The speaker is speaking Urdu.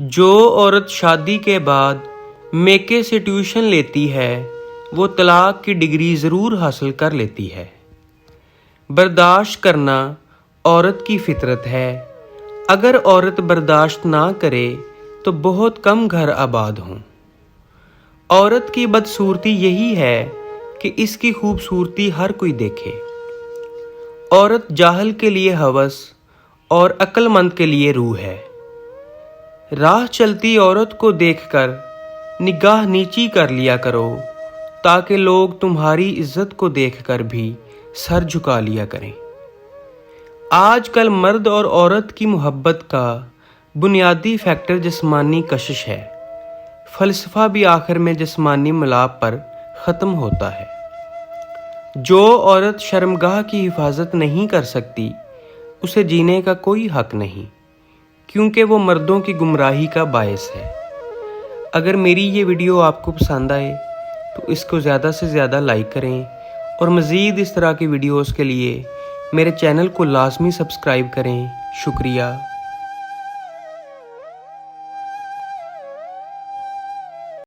جو عورت شادی کے بعد میکے سے ٹیوشن لیتی ہے وہ طلاق کی ڈگری ضرور حاصل کر لیتی ہے۔ برداشت کرنا عورت کی فطرت ہے۔ اگر عورت برداشت نہ کرے تو بہت کم گھر آباد ہوں۔ عورت کی بدصورتی یہی ہے کہ اس کی خوبصورتی ہر کوئی دیکھے۔ عورت جاہل کے لیے ہوس اور عقل مند کے لیے روح ہے۔ راہ چلتی عورت کو دیکھ کر نگاہ نیچی کر لیا کرو تاکہ لوگ تمہاری عزت کو دیکھ کر بھی سر جھکا لیا کریں۔ آج کل مرد اور عورت کی محبت کا بنیادی فیکٹر جسمانی کشش ہے۔ فلسفہ بھی آخر میں جسمانی ملاپ پر ختم ہوتا ہے۔ جو عورت شرمگاہ کی حفاظت نہیں کر سکتی اسے جینے کا کوئی حق نہیں، کیونکہ وہ مردوں کی گمراہی کا باعث ہے۔ اگر میری یہ ویڈیو آپ کو پسند آئے تو اس کو زیادہ سے زیادہ لائک کریں اور مزید اس طرح کی ویڈیوز کے لیے میرے چینل کو لازمی سبسکرائب کریں۔ شکریہ۔